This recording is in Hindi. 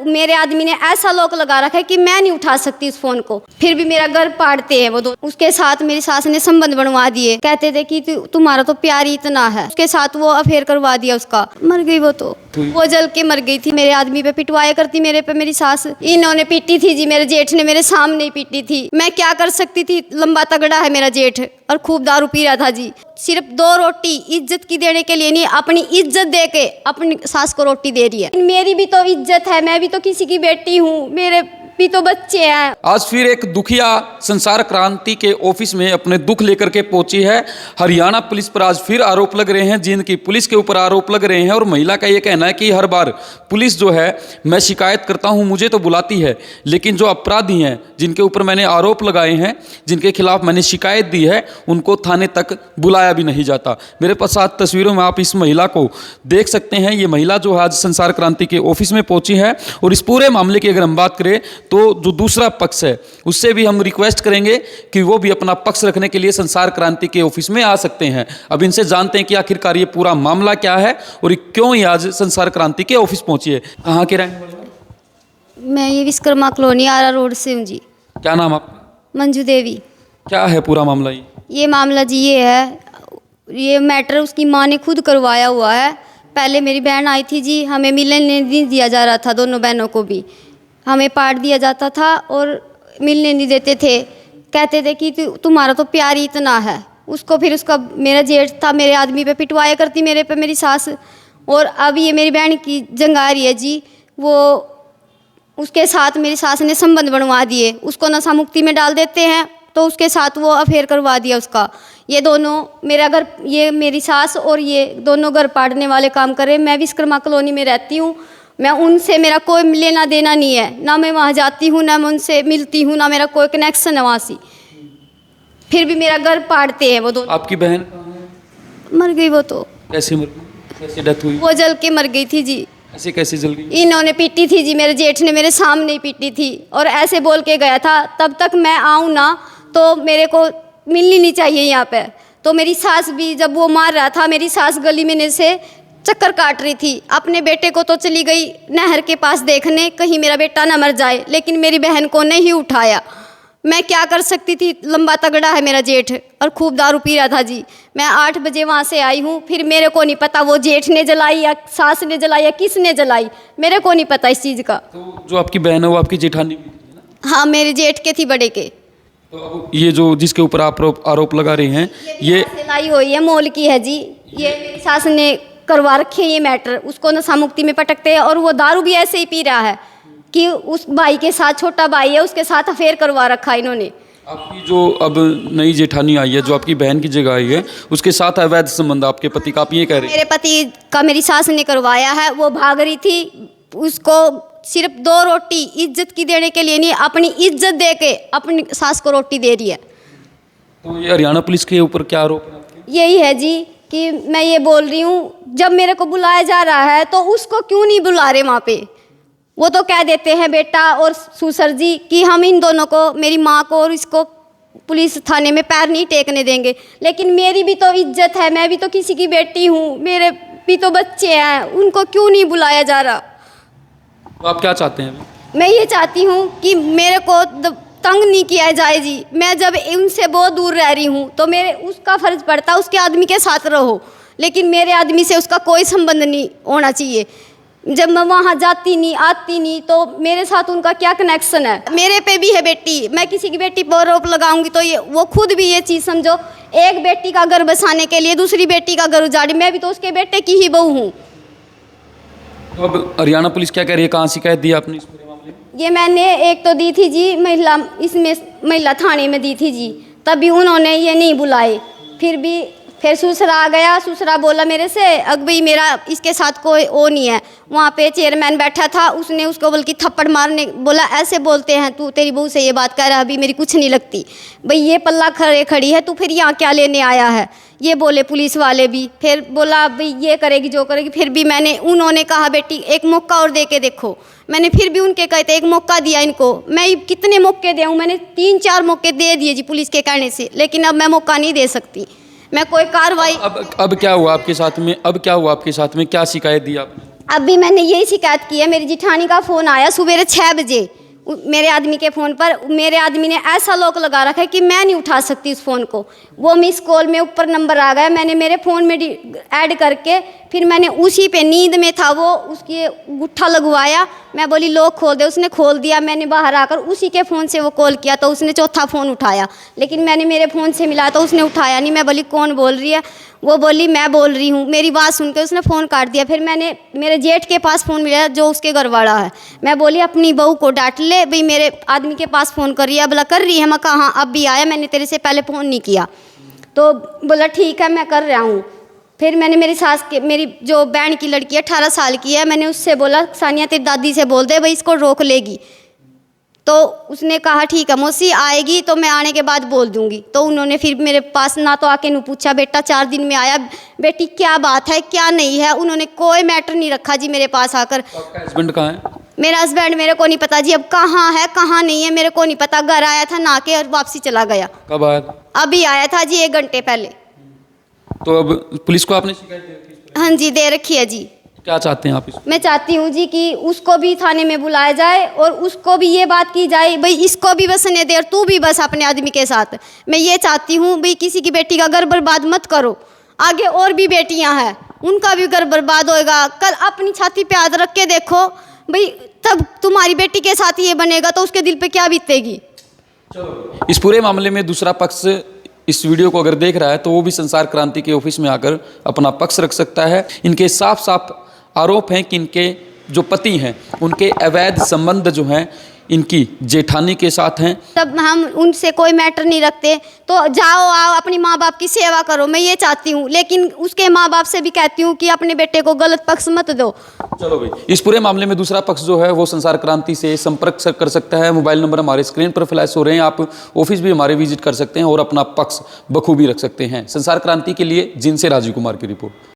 मेरे आदमी ने ऐसा लॉक लगा रखा है कि मैं नहीं उठा सकती उस फोन को, फिर भी मेरा घर पाड़ते हैं वो दो। उसके साथ मेरी सास ने संबंध बनवा दिए, कहते थे कि तुम्हारा तो प्यार ही इतना है। उसके साथ वो अफेयर करवा दिया उसका, मर गई वो जल के मर गई थी। मेरे आदमी पे पिटवाया करती, मेरे पे मेरी सास। इन्होंने पीटी थी जी, मेरे जेठ ने मेरे सामने ही पीटी थी। मैं क्या कर सकती थी, लंबा तगड़ा है मेरा जेठ और खूब दारू पी रहा था जी। सिर्फ 2 रोटी इज्जत की देने के लिए नहीं, अपनी इज्जत दे के अपनी सास को रोटी दे रही है। मेरी भी तो इज्जत है, मैं भी तो किसी की बेटी हूँ, मेरे भी तो बच्चे हैं। आज फिर एक दुखिया संसार क्रांति के ऑफिस में अपने दुख लेकर के पहुंची है। हरियाणा पुलिस पर आज फिर आरोप लग रहे हैं, जिनकी पुलिस के ऊपर आरोप लग रहे हैं। और महिला का ये कहना है कि हर बार पुलिस जो है, मैं शिकायत करता हूं, मुझे तो बुलाती है, लेकिन जो अपराधी हैं, जिनके ऊपर मैंने आरोप लगाए हैं, जिनके खिलाफ मैंने शिकायत दी है, उनको थाने तक बुलाया भी नहीं जाता। मेरे पास साथ तस्वीरों में आप इस महिला को देख सकते हैं। ये महिला जो है आज संसार क्रांति के ऑफिस में पहुंची है। और इस पूरे मामले की अगर हम बात करें तो जो दूसरा पक्ष है उससे भी हम रिक्वेस्ट करेंगे कि वो भी अपना पक्ष रखने के लिए संसार क्रांति के ऑफिस में आ सकते हैं। अब इनसे जानते हैं कि आखिरकार ये पूरा मामला क्या है और क्यों ये आज संसार क्रांति के ऑफिस पहुंची है। कहाँ के रहने वाले? मैं ये विश्वकर्मा कॉलोनी आरा रोड से हूँ जी। क्या नाम आपका? मंजू देवी। क्या है पूरा मामला? ये मामला जी ये है, ये मैटर उसकी माँ ने खुद करवाया हुआ है। पहले मेरी बहन आई थी जी, हमें मिलने नहीं दिया जा रहा था, दोनों बहनों को भी हमें पार्ट दिया जाता था और मिलने नहीं देते थे। कहते थे कि तुम्हारा तो प्यार ही इतना है। उसको फिर उसका मेरा जेठ था, मेरे आदमी पे पिटवाया करती, मेरे पे मेरी सास। और अब ये मेरी बहन की जंग आ रही है जी, वो उसके साथ मेरी सास ने संबंध बनवा दिए, उसको नशा मुक्ति में डाल देते हैं, तो उसके साथ वो अफेयर करवा दिया उसका। ये दोनों मेरा घर, ये मेरी सास और ये दोनों घर पाड़ने वाले काम कर रहे हैं। मैं विश्वकर्मा कॉलोनी में रहती हूँ, मैं उनसे मेरा कोई लेना देना नहीं है, ना मैं वहाँ जाती हूँ, ना मैं उनसे मिलती हूँ, ना मेरा कोई कनेक्शन है वहाँ से। फिर भी मेरा घर पाड़ते हैं वो दोनों। आपकी बहन मर गई वो तो। कैसे मर गई? कैसे डेथ हुई? वो जल के मर गई थी जी। ऐसे कैसे जल गई? इन्होंने पीटी थी जी, मेरे जेठ ने मेरे सामने ही पीटी थी और ऐसे बोल के गया था, तब तक मैं आऊँ ना तो मेरे को मिलनी नहीं चाहिए यहाँ पे। तो मेरी सास भी, जब वो मार रहा था, मेरी सास गली में से चक्कर काट रही थी। अपने बेटे को तो चली गई नहर के पास देखने, कहीं मेरा बेटा ना मर जाए, लेकिन मेरी बहन को नहीं उठाया। मैं क्या कर सकती थी, लंबा तगड़ा है मेरा जेठ और खूब दारू पी रहा था जी। मैं 8 बजे वहाँ से आई हूँ, फिर मेरे को नहीं पता वो जेठ ने जलाई या सास ने जलाई या किसने जलाई, मेरे को नहीं पता इस चीज़ का। तो जो आपकी बहन है वो आपकी जेठानी भी थी ना? हाँ, मेरे जेठ के थी, बड़े के। तो अब ये जो जिसके ऊपर आप आरोप लगा रहे हैं, ये लाई हुई है, मोल की है जी। ये मेरी सास ने करवा रखे ये मैटर, उसको नशा मुक्ति में पटकते हैं और वो दारू भी ऐसे ही पी रहा है कि उस भाई के साथ, छोटा भाई है, उसके साथ अफेयर करवा रखा है इन्होंने। आपकी जो अब नई जेठानी आई है, जो आपकी बहन की जगह आई है, उसके साथ अवैध संबंध आपके पति का, आप ये कह रहे हैं? मेरे पति का मेरी सास ने करवाया है। वो भाग रही थी, उसको सिर्फ 2 रोटी इज्जत की देने के लिए नहीं, अपनी इज्जत दे के अपनी सास को रोटी दे रही है। तो ये हरियाणा पुलिस के ऊपर क्या आरोप है आपके? यही है जी कि मैं ये बोल रही हूँ, जब मेरे को बुलाया जा रहा है तो उसको क्यों नहीं बुला रहे वहाँ पे। वो तो कह देते हैं बेटा और सुसर जी कि हम इन दोनों को, मेरी माँ को और इसको पुलिस थाने में पैर नहीं टेकने देंगे, लेकिन मेरी भी तो इज्जत है, मैं भी तो किसी की बेटी हूँ, मेरे भी तो बच्चे हैं, उनको क्यों नहीं बुलाया जा रहा। तो आप क्या चाहते हैं? मैं ये चाहती हूँ कि मेरे को तंग नहीं किया जाए जी। मैं जब उनसे बहुत दूर रह रही हूँ तो मेरे उसका फ़र्ज़ पड़ता है उसके आदमी के साथ रहो, लेकिन मेरे आदमी से उसका कोई संबंध नहीं होना चाहिए। जब मैं वहाँ जाती नहीं, आती नहीं, तो मेरे साथ उनका क्या कनेक्शन है। मेरे पे भी है बेटी, मैं किसी की बेटी पर आरोप लगाऊंगी तो ये वो खुद भी ये चीज़ समझो, एक बेटी का घर बसाने के लिए दूसरी बेटी का घर उजाड़ी, मैं भी तो उसके बेटे की ही बहू हूँ। तो अब हरियाणा पुलिस क्या कह रही है? कहाँ शिकायत दी आपने इस पूरे मामले में? ये मैंने एक तो दी थी जी महिला थाने में दी थी जी, तभी उन्होंने ये नहीं बुलाए। फिर सूसरा आ गया, सूसरा बोला मेरे से, अब भाई मेरा इसके साथ कोई वो नहीं है। वहाँ पे चेयरमैन बैठा था, उसने उसको बल्कि थप्पड़ मारने बोला, ऐसे बोलते हैं, तू तेरी बहू से ये बात कह रहा है, अभी मेरी कुछ नहीं लगती भाई, ये पल्ला खड़ी है, तू फिर यहाँ क्या लेने आया है, ये बोले पुलिस वाले भी। फिर बोला भाई ये करेगी जो करेगी। फिर भी उन्होंने कहा बेटी एक मौका और दे के देखो। मैंने फिर भी उनके कहते एक मौका दिया इनको। मैं कितने मौके दूँ, मैंने 3-4 मौके दे दिए जी पुलिस के कहने से, लेकिन अब मैं मौका नहीं दे सकती, मैं कोई कार्रवाई। अब क्या हुआ आपके साथ में? अब क्या हुआ आपके साथ में? क्या शिकायत दी आपने? अभी मैंने यही शिकायत की है, मेरी जिठानी का फ़ोन आया सवेरे 6 बजे मेरे आदमी के फ़ोन पर। मेरे आदमी ने ऐसा लॉक लगा रखा है कि मैं नहीं उठा सकती उस फ़ोन को। वो मिस कॉल में ऊपर नंबर आ गया, मैंने मेरे फ़ोन में ऐड करके फिर मैंने उसी पे, नींद में था वो, उसकी गुट्ठा लगवाया। मैं बोली लॉक खोल दे, उसने खोल दिया। मैंने बाहर आकर उसी के फ़ोन से वो कॉल किया तो उसने चौथा फ़ोन उठाया, लेकिन मैंने मेरे फ़ोन से मिलाया तो उसने उठाया नहीं। मैं बोली कौन बोल रही है? वो बोली मैं बोल रही हूँ। मेरी बात सुन के उसने फ़ोन काट दिया। फिर मैंने मेरे जेठ के पास फ़ोन मिला जो उसके घर वाला है। मैं बोली अपनी बहू को डांट ले, भाई मेरे आदमी के पास फ़ोन कर रही है। बोला कर रही है। मैं कहाँ, अब भी आया, मैंने तेरे से पहले फ़ोन नहीं किया। तो बोला ठीक है मैं कर रहा हूँ। फिर मैंने मेरी सास के, मेरी जो बहन की लड़की है 18 साल की है, मैंने उससे बोला सानिया तेरी दादी से बोल दे भाई इसको रोक लेगी। तो उसने कहा ठीक है मौसी आएगी तो मैं आने के बाद बोल दूंगी। तो उन्होंने फिर मेरे पास ना तो आके न पूछा, बेटा 4 दिन में आया, बेटी क्या बात है क्या नहीं है, उन्होंने कोई मैटर नहीं रखा जी मेरे पास आकर। आपका हस्बैंड कहाँ है? मेरा हस्बैंड मेरे को नहीं पता जी, अब कहाँ है कहाँ नहीं है मेरे को नहीं पता। घर आया था नहा के और वापसी चला गया। कब आया था? अभी आया था जी 1 घंटे पहले। तो अब पुलिस को आपने शिकायत दे रखी है? हाँ जी दे रखी है जी। क्या चाहते हैं आप इस? मैं चाहती हूँ जी कि उसको भी थाने में बुलाया जाए और उसको भी ये बात की जाए भाई इसको भी बसने दे और तू भी बस अपने आदमी के साथ। मैं ये चाहती हूँ भाई किसी की बेटी का घर बर्बाद मत करो, आगे और भी बेटियाँ हैं उनका भी घर बर्बाद होएगा। कल अपनी छाती पे हाथ रख के देखो भाई, तब तुम्हारी बेटी के साथ ये बनेगा तो उसके दिल पे क्या बीतेगी। इस पूरे मामले में दूसरा पक्ष इस वीडियो को अगर देख रहा है तो वो भी संसार क्रांति के ऑफिस में आकर अपना पक्ष रख सकता है। इनके साफ साफ आरोप हैं कि इनके जो पति हैं उनके अवैध संबंध जो हैं इनकी जेठानी के साथ हैं। तब हम उनसे कोई मैटर नहीं रखते तो जाओ आओ अपनी माँ बाप की सेवा करो, मैं ये चाहती हूँ। लेकिन उसके माँ बाप से भी कहती हूँ कि अपने बेटे को गलत पक्ष मत दो। चलो भाई, इस पूरे मामले में दूसरा पक्ष जो है वो संसार क्रांति से संपर्क कर सकता है। मोबाइल नंबर हमारे स्क्रीन पर फ्लैश हो रहे हैं, आप ऑफिस भी हमारे विजिट कर सकते हैं और अपना पक्ष बखूबी रख सकते हैं। संसार क्रांति के लिए जिनसे राजीव कुमार की रिपोर्ट।